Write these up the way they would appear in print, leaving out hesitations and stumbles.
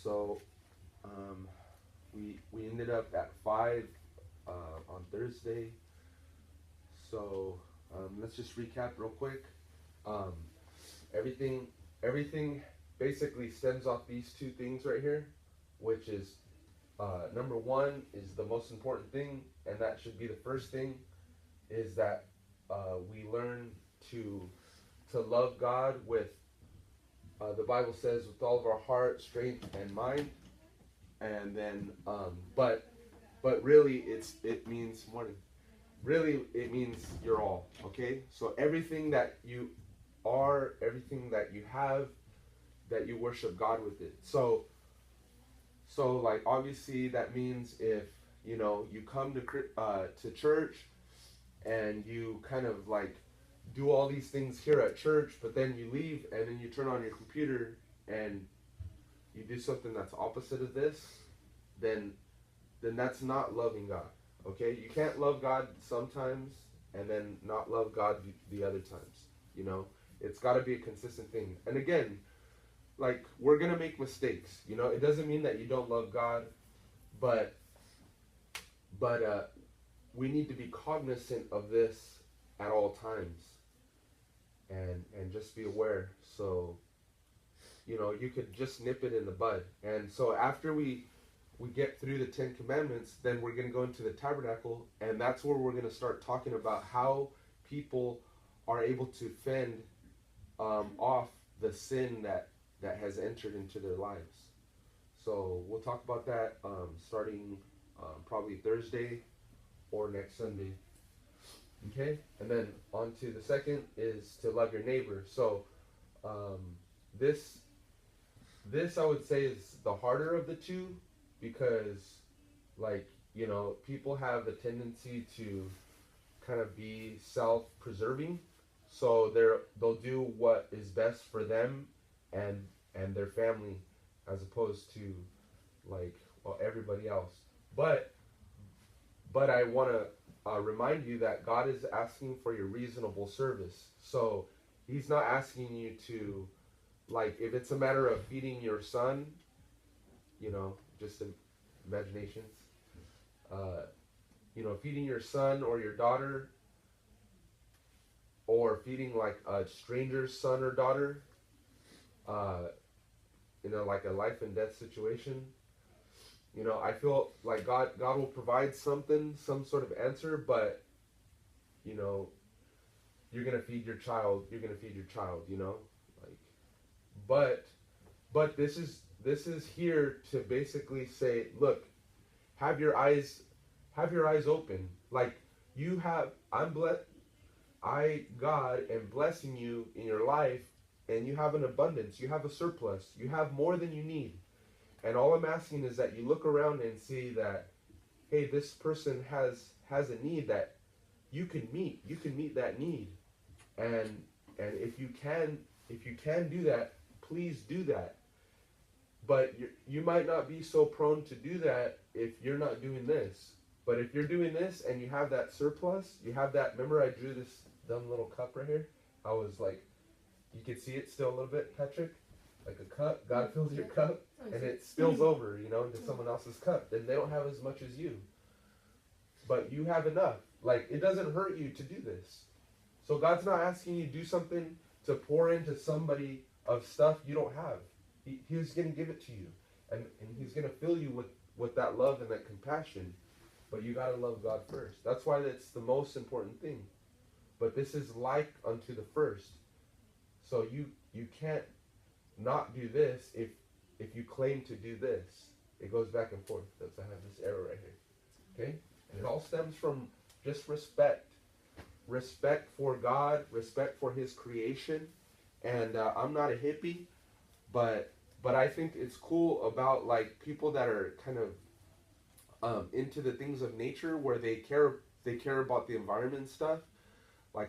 So we ended up at 5 on Thursday. So let's just recap real quick. Um, everything everything basically stems off these two things right here, which is number one is the most important thing, and that should be the first thing, is that we learn to love God with the Bible says with all of our heart, strength, and mind, and then but really it means more. Really, it means you're all, okay? So everything that you are, everything that you have, that you worship God with it. So like obviously that means if you come to church and you kind of like do all these things here at church, but then you leave and then you turn on your computer and you do something that's opposite of this, then that's not loving God. Okay, you can't love God sometimes and then not love God the other times. It's got to be a consistent thing. And again, like, we're gonna make mistakes. It doesn't mean that you don't love God, but we need to be cognizant of this at all times, and just be aware. So you could just nip it in the bud. And so after we get through the 10 commandments, then we're going to go into the tabernacle, and that's where we're going to start talking about how people are able to fend off the sin that has entered into their lives. So we'll talk about that starting probably Thursday or next Sunday. Okay? And then on to the second is to love your neighbor. So this I would say is the harder of the two, because people have the tendency to kind of be self-preserving, so they'll do what is best for them and their family, as opposed to everybody else. But I want to remind you that God is asking for your reasonable service. So he's not asking you to, if it's a matter of feeding your son, just imaginations, feeding your son or your daughter, or feeding like a stranger's son or daughter, like a life and death situation. I feel like God will provide some sort of answer, but you're gonna feed your child. But this is here to basically say, look, have your eyes open. God am blessing you in your life, and you have an abundance, you have a surplus, you have more than you need. And all I'm asking is that you look around and see that, hey, this person has a need that you can meet. You can meet that need. And if you can do that, please do that. But you might not be so prone to do that if you're not doing this. But if you're doing this and you have that surplus, you have that. Remember, I drew this dumb little cup right here? I was like, you can see it still a little bit, Patrick? Like a cup. God fills your cup and it spills over, into someone else's cup. Then they don't have as much as you. But you have enough. It doesn't hurt you to do this. So God's not asking you to do something to pour into somebody of stuff you don't have. He's going to give it to you. And he's going to fill you with that love and that compassion. But you got to love God first. That's why that's the most important thing. But this is like unto the first. So you can't not do this if you claim to do this. It goes back and forth. That's I have this arrow right here. Okay? And it all stems from just respect. Respect for God, respect for his creation. And I'm not a hippie, but I think it's cool about people that are kind of into the things of nature, where they care about the environment and stuff.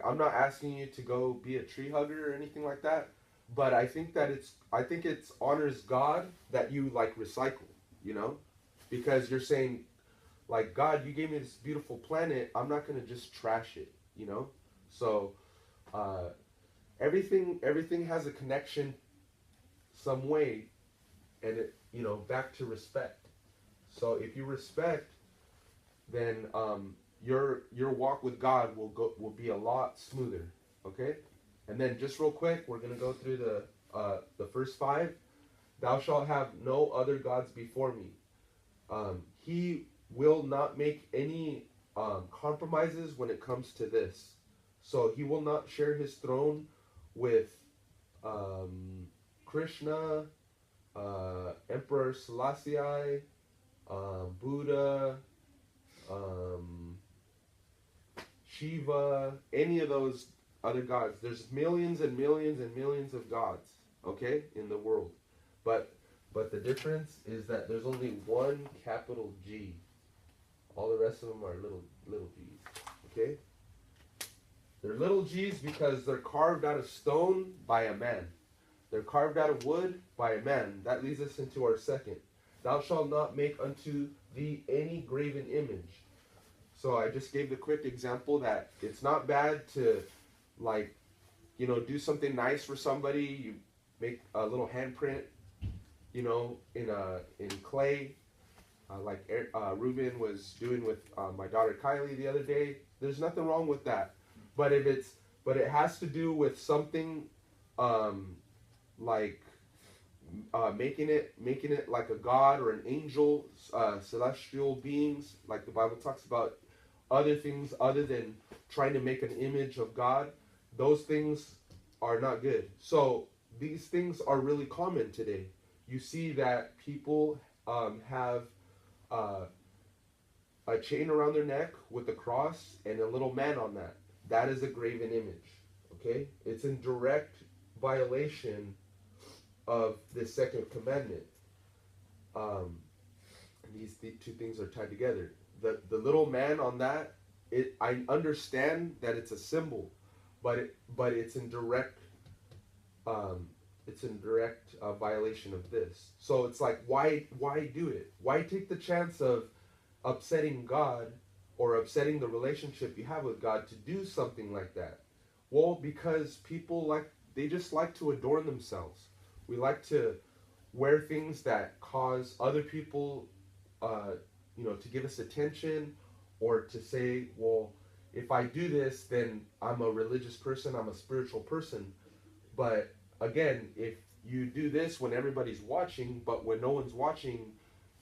I'm not asking you to go be a tree hugger or anything like that, but I think it honors God that you recycle, because you're saying, God, you gave me this beautiful planet. I'm not going to just trash it, So everything has a connection some way and it, back to respect. So if you respect, then your walk with God will be a lot smoother. Okay, and then just real quick, we're gonna go through the first five. Thou shalt have no other gods before me. He will not make any compromises when it comes to this. So he will not share his throne with Krishna, Emperor Selassie, Buddha, Shiva, any of those other gods. There's millions and millions and millions of gods, okay, in the world. But the difference is that there's only one capital G. All the rest of them are little G's, okay? They're little G's because they're carved out of stone by a man. They're carved out of wood by a man. That leads us into our second. Thou shalt not make unto thee any graven image. So I just gave the quick example that it's not bad to, like, do something nice for somebody. You make a little handprint, in clay, like Ruben was doing with my daughter Kylie the other day. There's nothing wrong with that, but it has to do with something, like making it like a god or an angel, celestial beings, like the Bible talks about. Other things other than trying to make an image of God, those things are not good. So these things are really common today. You see that people have a chain around their neck with a cross and a little man on that. That is a graven image. Okay? It's in direct violation of the second commandment. These two things are tied together. The little man on that, I understand that it's a symbol, but it's in direct violation of this. So it's like, why do it? Why take the chance of upsetting God or upsetting the relationship you have with God to do something like that? Well, because people they just like to adorn themselves. We like to wear things that cause other people to give us attention, or to say, well, if I do this, then I'm a religious person, I'm a spiritual person. But again, if you do this when everybody's watching, but when no one's watching,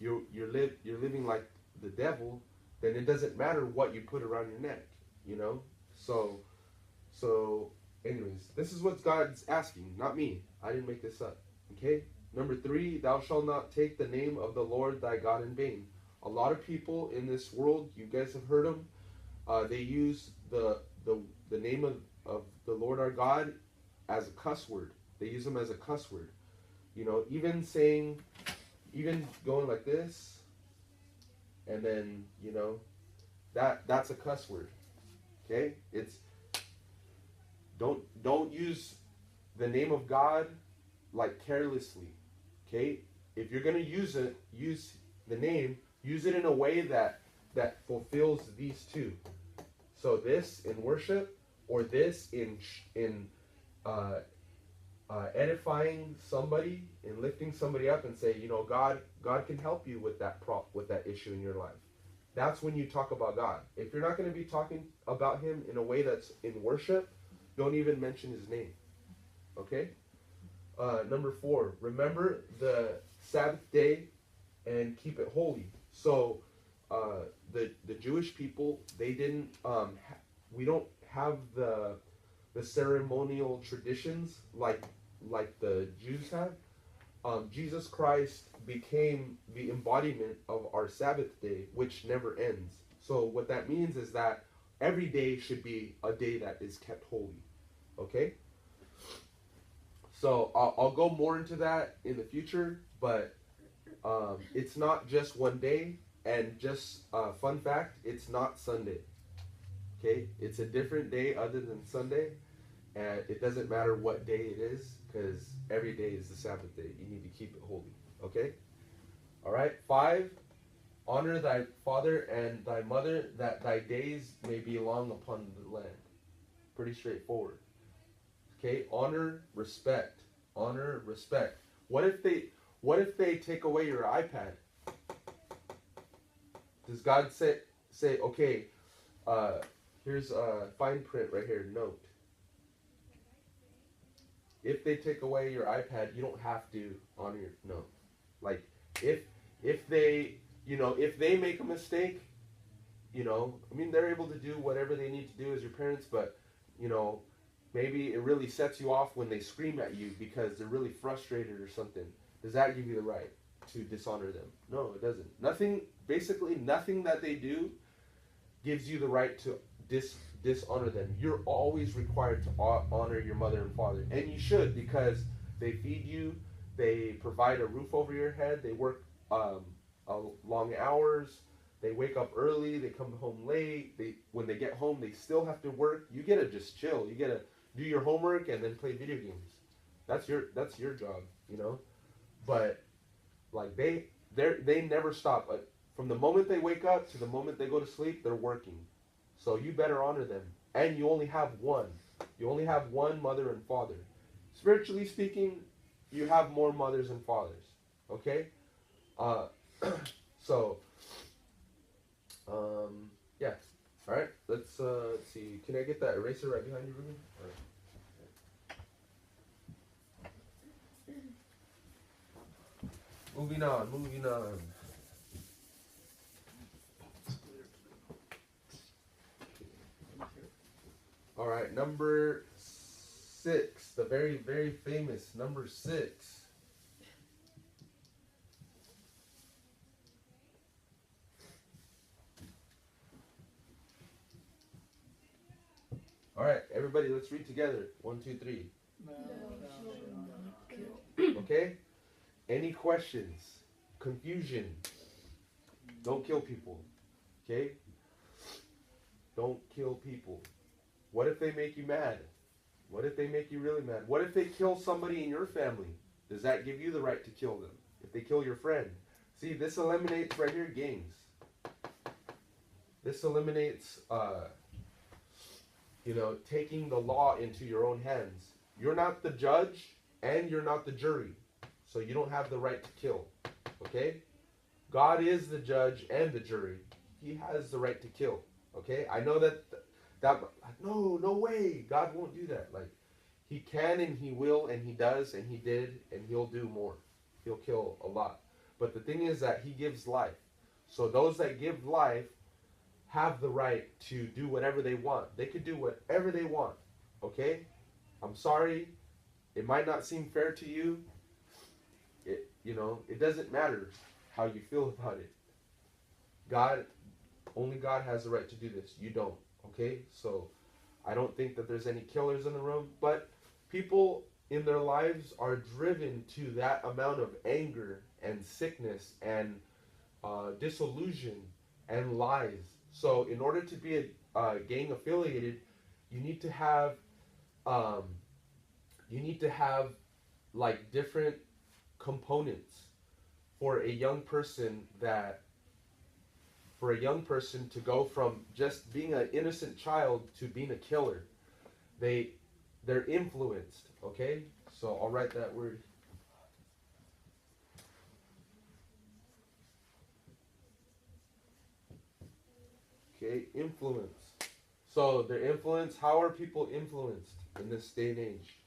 you're living like the devil, then it doesn't matter what you put around your neck, So anyways, this is what God's asking, not me. I didn't make this up. Okay? Number 3, thou shalt not take the name of the Lord thy God in vain. A lot of people in this world, you guys have heard them, they use the name of the Lord our God as a cuss word. They use them as a cuss word. Even going like this, and then, that's a cuss word. Okay? It's, don't use the name of God like carelessly. Okay? If you're going to use the name, use it in a way that fulfills these two. So this in worship, or this in edifying somebody and lifting somebody up, and say, God can help you with that issue in your life. That's when you talk about God. If you're not going to be talking about Him in a way that's in worship, don't even mention His name. Okay? Number 4, remember the Sabbath day and keep it holy. So the Jewish people, they didn't we don't have the ceremonial traditions like the Jews have. Jesus Christ became the embodiment of our Sabbath day, which never ends. So what that means is that every day should be a day that is kept holy. Okay? So I'll go more into that in the future, but it's not just one day. And just fun fact, it's not Sunday. Okay? It's a different day other than Sunday. And it doesn't matter what day it is, because every day is the Sabbath day. You need to keep it holy. Okay? All right? 5, honor thy father and thy mother, that thy days may be long upon the land. Pretty straightforward. Okay? Honor, respect. Honor, respect. What What if they take away your iPad? Does God say okay, here's a fine print right here, note. If they take away your iPad, you don't have to honor your, no. Like, if they, if they make a mistake, I mean, they're able to do whatever they need to do as your parents, but, maybe it really sets you off when they scream at you because they're really frustrated or something. Does that give you the right to dishonor them? No, it doesn't. Basically nothing that they do gives you the right to dishonor them. You're always required to honor your mother and father. And you should, because they feed you, they provide a roof over your head, they work long hours, they wake up early, they come home late, when they get home they still have to work. You get to just chill. You get to do your homework and then play video games. That's your job, But like they never stop. From the moment they wake up to the moment they go to sleep, they're working. So you better honor them. And you only have one. You only have one mother and father. Spiritually speaking, you have more mothers and fathers. Okay? Yeah. Alright, let's see. Can I get that eraser right behind you, Ruben? All right. Moving on. All right, number 6, the very, very famous number 6. All right, everybody, let's read together. 1, 2, 3. Okay? Any questions? Confusion? Don't kill people. Okay? Don't kill people. What if they make you mad? What if they make you really mad? What if they kill somebody in your family? Does that give you the right to kill them? If they kill your friend? See, this eliminates right here games. This eliminates, taking the law into your own hands. You're not the judge and you're not the jury. So you don't have the right to kill. Okay? God is the judge and the jury. He has the right to kill. Okay? I know that no way. God won't do that. Like, he can and he will and he does and he did and he'll do more. He'll kill a lot. But the thing is that he gives life. So those that give life have the right to do whatever they want. They could do whatever they want. Okay? I'm sorry. It might not seem fair to you. It doesn't matter how you feel about it. Only God has the right to do this. You don't. Okay? So I don't think that there's any killers in the room, but people in their lives are driven to that amount of anger and sickness and disillusion and lies. So in order to be a gang affiliated, you need to have like different components for a young person to go from just being an innocent child to being a killer. They're influenced. Okay, so I'll write that word. Okay, influence. So they're influenced. How are people influenced in this day and age?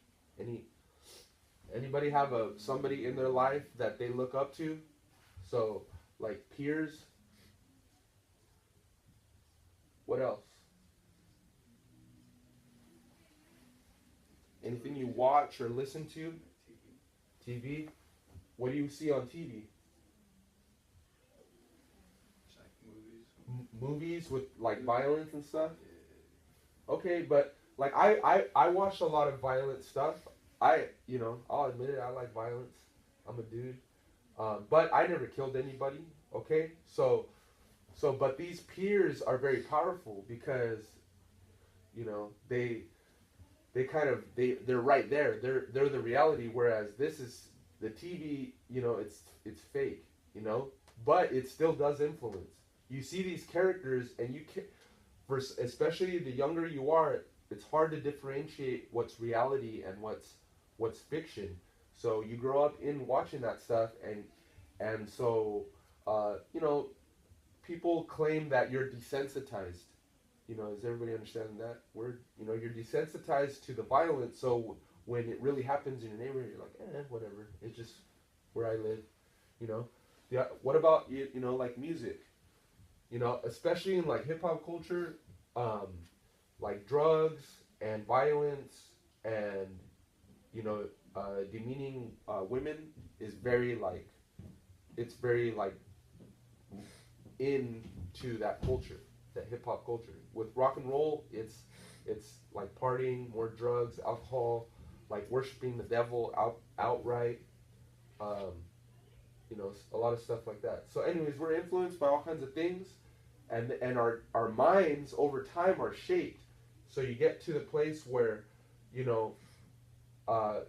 Anybody have somebody in their life that they look up to? So like peers. What else? Anything you watch or listen to? TV. What do you see on TV? Movies with like violence and stuff. Okay, but like I watch a lot of violent stuff. I'll admit it. I like violence. I'm a dude, but I never killed anybody. Okay, but these peers are very powerful because they're right there. They're the reality. Whereas this is the TV. It's fake. But it still does influence. You see these characters, and you can, especially the younger you are, it's hard to differentiate what's reality and what's fiction. So you grow up in watching that stuff, and so you know, people claim that you're desensitized. You know, does everybody understand that word? You know, you're desensitized to the violence. So when it really happens in your neighborhood, you're like, whatever. It's just where I live. You know. Yeah. What about you know, like music? You know, especially in like hip hop culture, like drugs and violence and you know, demeaning women is very like, it's very like into that culture, that hip hop culture. With rock and roll, it's like partying, more drugs, alcohol, like worshiping the devil outright. Um, you know, a lot of stuff like that. So, anyways, we're influenced by all kinds of things, and our minds over time are shaped. So you get to the place where, you know, uh,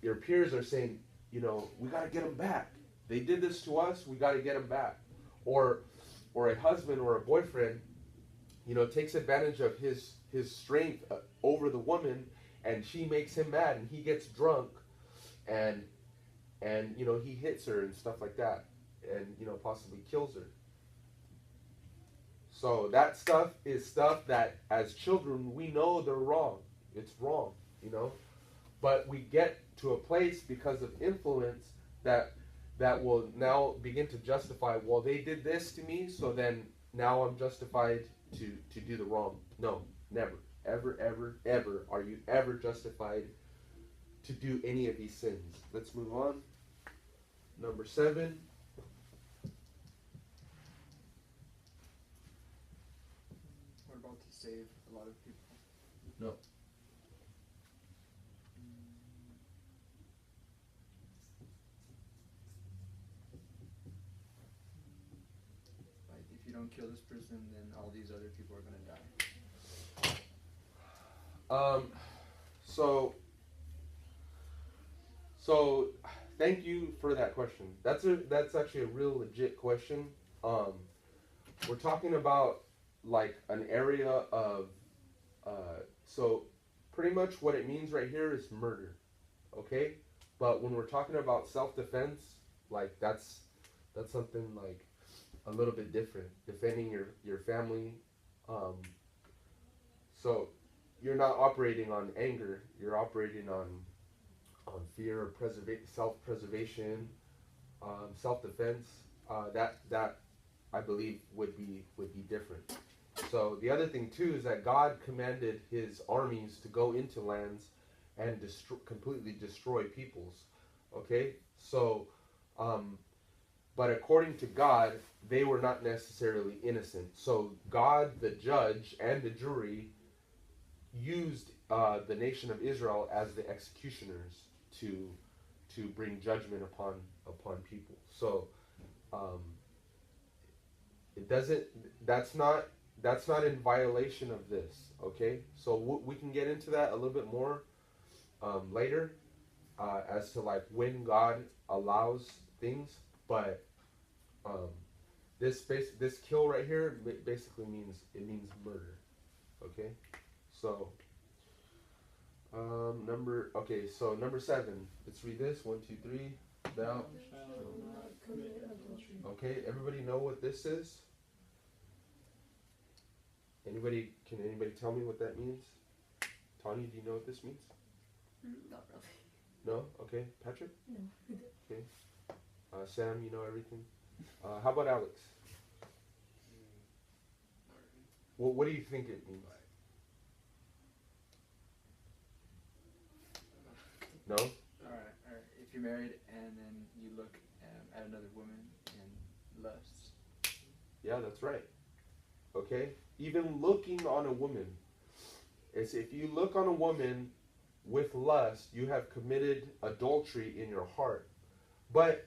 your peers are saying, you know, we got to get them back. They did this to us. We got to get them back. Or a husband or a boyfriend, you know, takes advantage of his strength over the woman, and she makes him mad, and he gets drunk, and you know, he hits her and stuff like that, and you know, possibly kills her. So that stuff is stuff that as children we know they're wrong. It's wrong, you know. But we get to a place because of influence that will now begin to justify, well, they did this to me, so then now I'm justified to do the wrong. No, never. Ever, ever, ever are you ever justified to do any of these sins. Let's move on. Number 7. What about to save a lot of people? No. Like, if you don't kill this person, then all these other people are going to die. So thank you for that question. That's actually a real legit question. We're talking about like an area of so pretty much what it means right here is murder, okay? But when we're talking about self-defense, like that's something like a little bit different. Defending your family. So you're not operating on anger. You're operating on fear, self-preservation, self-defense. That I believe would be different. So the other thing too is that God commanded His armies to go into lands and completely destroy peoples. Okay, so but according to God, they were not necessarily innocent. So God, the judge, and the jury used the nation of Israel as the executioners to bring judgment upon people. So it doesn't. That's not in violation of this. Okay, so we can get into that a little bit more later as to like when God allows things, but this kill right here basically means murder. Okay, so number 7. Let's read this. 1, 2, 3. Thou shalt not commit adultery. Okay, everybody know what this is? Can anybody tell me what that means? Tanya, do you know what this means? Not really. No? Okay. Patrick? No. Okay. Sam, you know everything? How about Alex? Well, what do you think it means? No? Alright. If you're married and then you look at another woman and lust. Yeah, that's right. Okay? Even looking on a woman. It's if you look on a woman with lust, you have committed adultery in your heart. But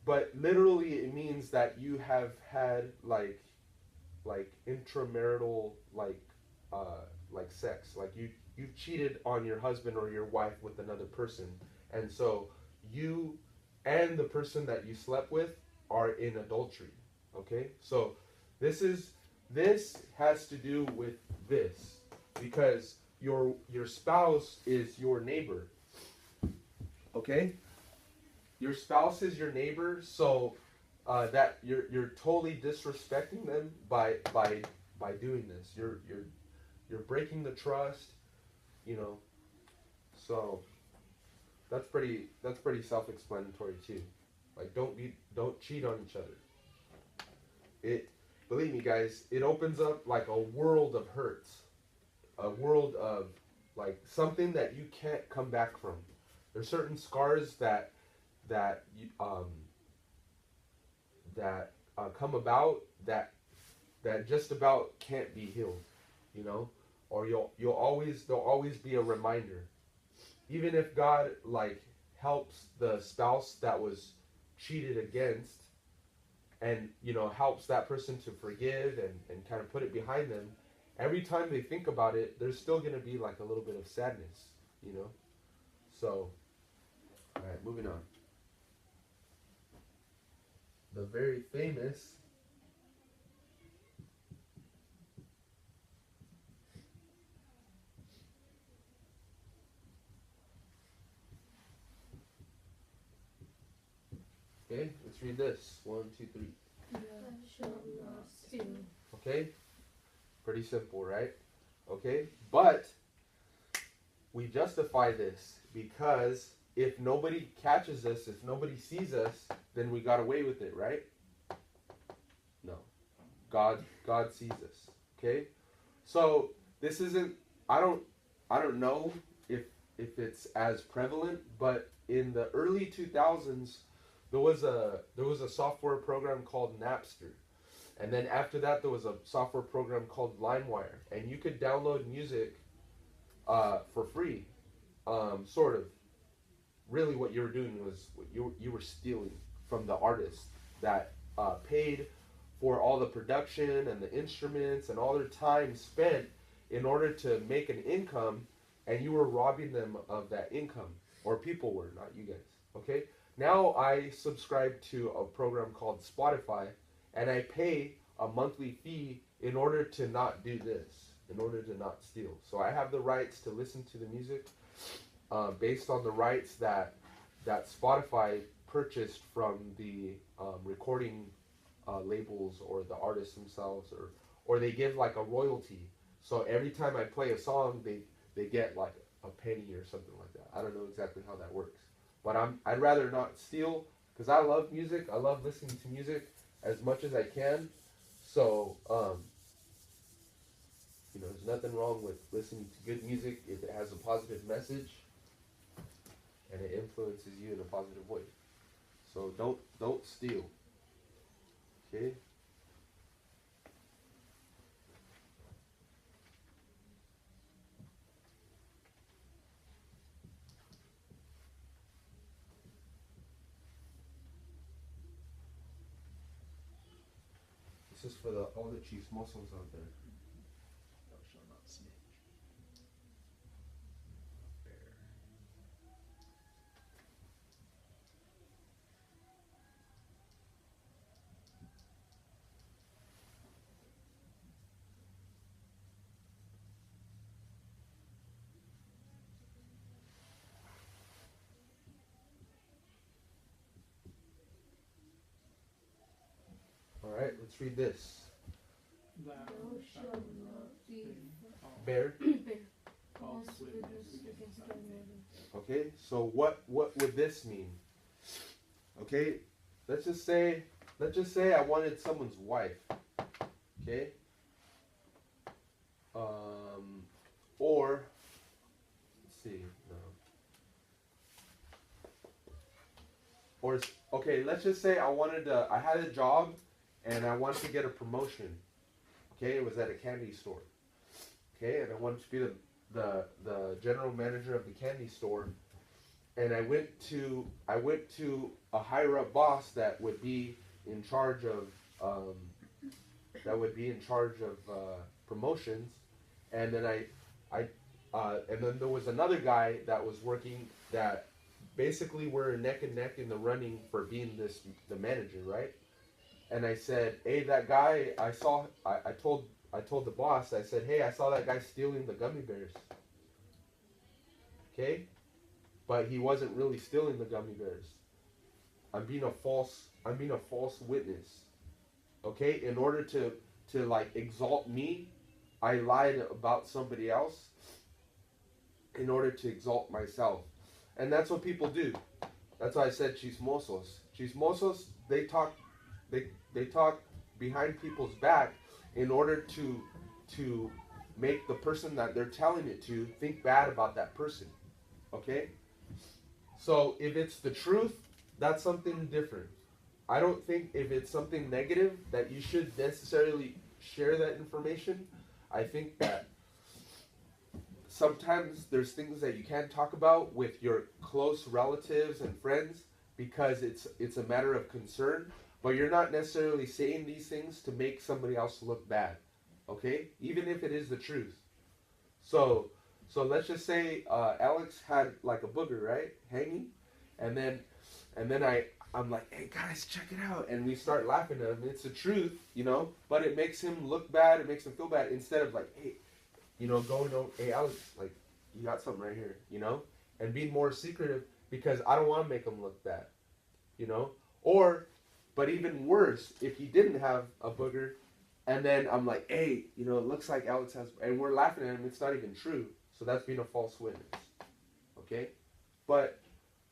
literally it means that you have had like intramarital like sex. Like you've cheated on your husband or your wife with another person. And so you and the person that you slept with are in adultery. Okay? So this has to do with this, because your spouse is your neighbor. Okay? your spouse is your neighbor, so that you're totally disrespecting them by doing this. You're breaking the trust, you know. So that's pretty self-explanatory too. Like don't cheat on each other. It, believe me guys, it opens up like a world of hurts, a world of like something that you can't come back from. There's certain scars that you, come about that just about can't be healed, you know, or there'll always be a reminder, even if God like helps the spouse that was cheated against, and you know helps that person to forgive and kind of put it behind them. Every time they think about it, there's still going to be like a little bit of sadness, you know. So, all right, moving on. The very famous okay, let's read this. 1, 2, 3. Thou shalt not steal. Okay? Pretty simple, right? Okay? But we justify this because if nobody catches us, if nobody sees us, then we got away with it, right? No. God sees us. Okay? So this isn't I don't know if it's as prevalent, but in the early 2000s there was a software program called Napster. And then after that, there was a software program called LimeWire, and you could download music for free, sort of. Really, what you were doing was you were stealing from the artist that paid for all the production and the instruments and all their time spent in order to make an income, and you were robbing them of that income, or people were, not you guys. Okay. Now I subscribe to a program called Spotify, and I pay a monthly fee in order to not do this, in order to not steal. So I have the rights to listen to the music based on the rights that Spotify purchased from the recording labels or the artists themselves, or they give like a royalty. So every time I play a song, they get like a penny or something like that. I don't know exactly how that works. But I'd rather not steal because I love music. I love listening to music as much as I can. So, you know, there's nothing wrong with listening to good music if it has a positive message and it influences you in a positive way. So don't steal. Okay? This is for all the chismosos out there. Thou shalt not snitch. Bear. All right, let's read this. Thou shalt not be Bear. false witness against thy neighbor. Okay, so what would this mean? Okay, let's just say I wanted someone's wife. Okay, or let's see, no. Or okay, let's just say I had a job and I wanted to get a promotion. Okay, it was at a candy store. Okay, and I wanted to be the general manager of the candy store, and I went to a higher up boss that would be in charge of promotions, and then and then there was another guy that was working that basically we're neck and neck in the running for being the manager, right? And I said, hey, that guy, I told the boss, I said, hey, I saw that guy stealing the gummy bears. Okay? But he wasn't really stealing the gummy bears. I'm being a false witness. Okay? In order to like exalt me, I lied about somebody else in order to exalt myself. And that's what people do. That's why I said chismosos. Chismosos, they talk behind people's back in order to make the person that they're telling it to think bad about that person. Okay? So if it's the truth, that's something different. I don't think if it's something negative that you should necessarily share that information. I think that sometimes there's things that you can't talk about with your close relatives and friends because it's a matter of concern, but you're not necessarily saying these things to make somebody else look bad. Okay? Even if it is the truth. So let's just say Alex had like a booger, right? Hanging. And then I'm like, hey guys, check it out. And we start laughing at him. It's the truth, you know, but it makes him look bad, it makes him feel bad, instead of like, hey, you know, going over, hey Alex, like, you got something right here, you know? And being more secretive because I don't want to make him look bad, you know? Or, but even worse, if he didn't have a booger, and then I'm like, hey, you know, it looks like Alex has, and we're laughing at him, it's not even true. So that's being a false witness. Okay? But,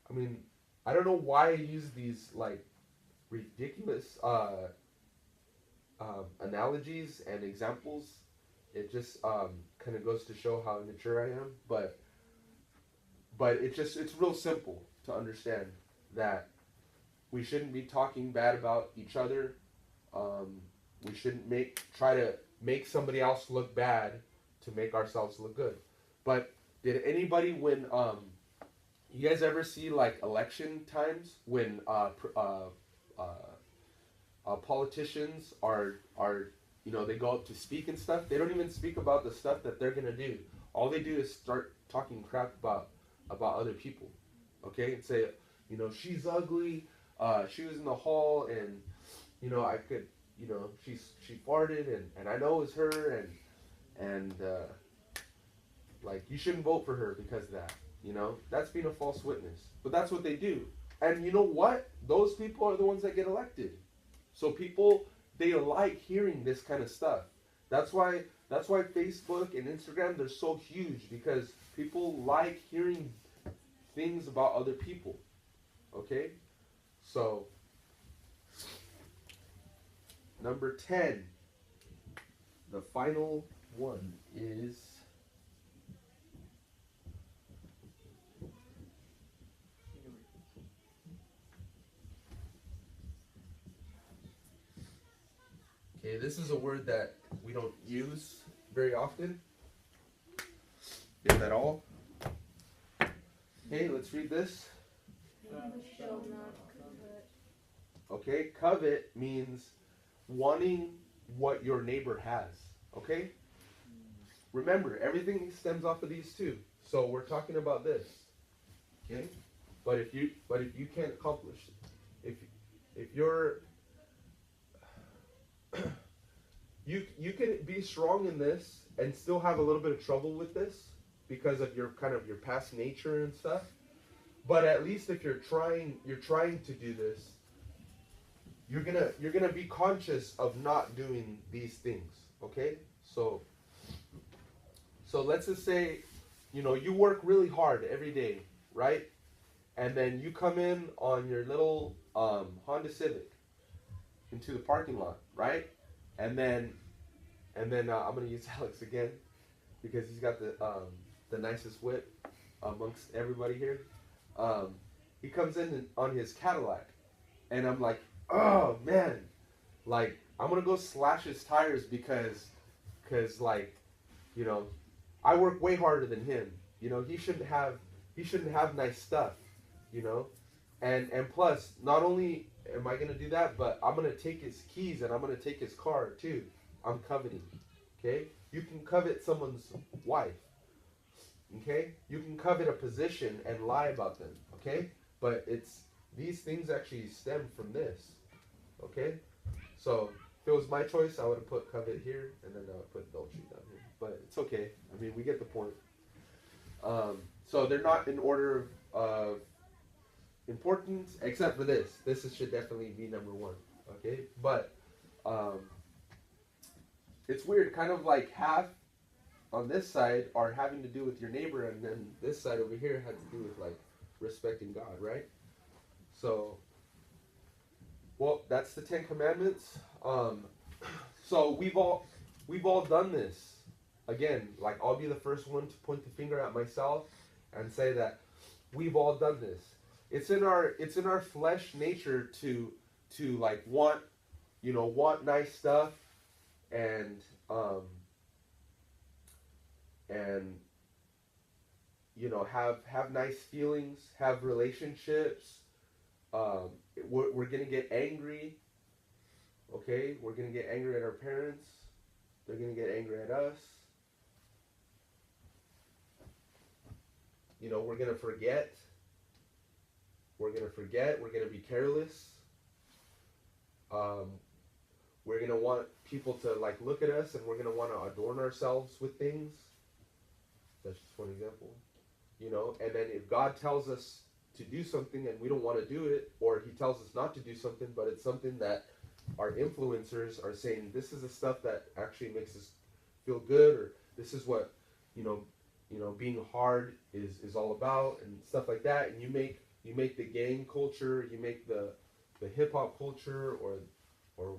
I mean, I don't know why I use these, like, ridiculous analogies and examples. It just kind of goes to show how immature I am. But it's real simple to understand that we shouldn't be talking bad about each other. We shouldn't try to make somebody else look bad to make ourselves look good. But did anybody, when you guys ever see like election times when politicians are you know, they go up to speak and stuff, they don't even speak about the stuff that they're gonna do. All they do is start talking crap about other people. Okay, and say, you know, she's ugly. She was in the hall, and you know, I could, you know, she farted, and I know it was her, and like, you shouldn't vote for her because of that. You know, that's being a false witness. But that's what they do. And you know what? Those people are the ones that get elected. So people, they like hearing this kind of stuff. That's why Facebook and Instagram, they're so huge, because people like hearing things about other people. Okay? So, number 10, the final one is okay, this is a word that we don't use very often, if at all. Okay, let's read this. You shall not covet. Okay, covet means wanting what your neighbor has. Okay? Remember, everything stems off of these two. So we're talking about this. Okay? But if you can't accomplish it, if you're you can be strong in this and still have a little bit of trouble with this because of your past nature and stuff. But at least if you're trying to do this, you're gonna be conscious of not doing these things. Okay? So let's just say, you know, you work really hard every day, right? And then you come in on your little Honda Civic into the parking lot, right? And then I'm gonna use Alex again because he's got the nicest whip amongst everybody here. He comes in on his Cadillac, and I'm like, oh man, like, I'm gonna go slash his tires because like, you know, I work way harder than him. You know, he shouldn't have nice stuff, you know, and plus, not only am I gonna do that, but I'm gonna take his keys and I'm gonna take his car too. I'm coveting. Okay, you can covet someone's wife. Okay, you can covet a position and lie about them. Okay, but these things actually stem from this. Okay, so if it was my choice, I would have put covet here, and then I would put adultery down here. But it's okay. I mean, we get the point. So they're not in order of important, except for this. Should definitely be number one. Okay, but it's weird. Kind of like half on this side are having to do with your neighbor, and then this side over here had to do with like respecting God, right? So, well, that's the Ten Commandments. So we've all done this. Again, like I'll be the first one to point the finger at myself and say that we've all done this. It's in our flesh nature to like want nice stuff and have nice feelings, have relationships. We're gonna get angry. Okay, we're gonna get angry at our parents. They're gonna get angry at us. We're gonna forget. We're gonna be careless. We're gonna want people to like look at us, and we're gonna want to adorn ourselves with things. That's just one example. And then if God tells us to do something and we don't want to do it, or He tells us not to do something, but it's something that our influencers are saying, this is the stuff that actually makes us feel good, or this is what being hard is all about, and stuff like that. And you make the gang culture, you make the hip hop culture, or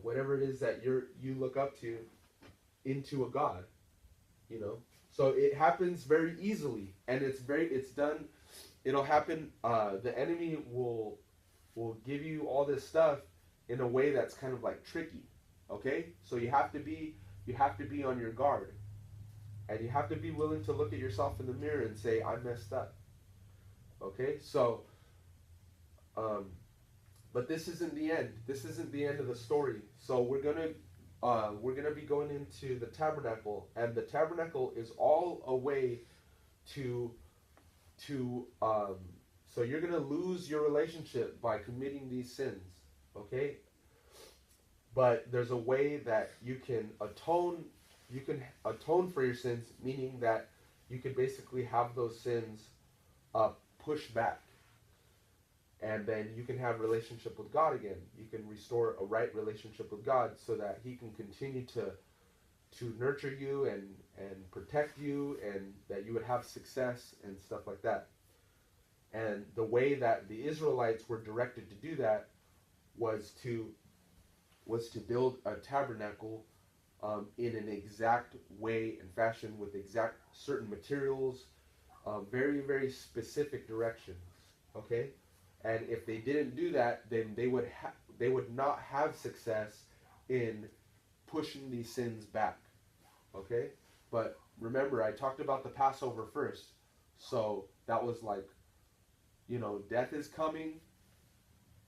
whatever it is that you look up to, into a god. So it happens very easily, and it's done. It'll happen. The enemy will give you all this stuff in a way that's kind of like tricky. Okay, so you have to be on your guard, and you have to be willing to look at yourself in the mirror and say, I messed up. Okay, so but this isn't the end. This isn't the end of the story. So we're gonna be going into the tabernacle, and the tabernacle is all a way to so you're gonna lose your relationship by committing these sins. Okay, but there's a way that you can atone. You can atone for your sins, meaning that you can basically have those sins pushed back. And then you can have a relationship with God again. You can restore a right relationship with God so that He can continue to nurture you and protect you, and that you would have success and stuff like that. And the way that the Israelites were directed to do that was to build a tabernacle in an exact way and fashion, with exact certain materials, very, very specific directions. Okay? And if they didn't do that, then they would not have success in pushing these sins back. Okay? But remember, I talked about the Passover first. So that was like, death is coming.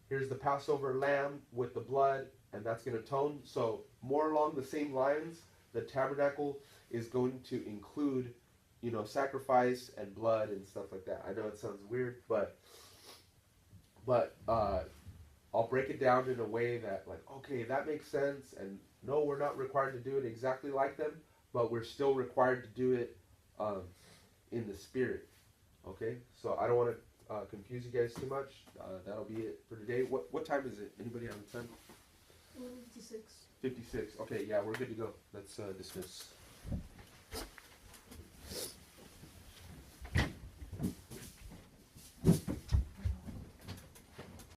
Here's the Passover lamb with the blood, and that's going to atone. So more along the same lines, the tabernacle is going to include, sacrifice and blood and stuff like that. I know it sounds weird, but I'll break it down in a way that, like, okay, that makes sense. And no, we're not required to do it exactly like them, but we're still required to do it in the spirit. Okay, so I don't want to confuse you guys too much. That'll be it for today. What time is it? Anybody have a time? 56. 56. Okay, yeah, we're good to go. Let's dismiss.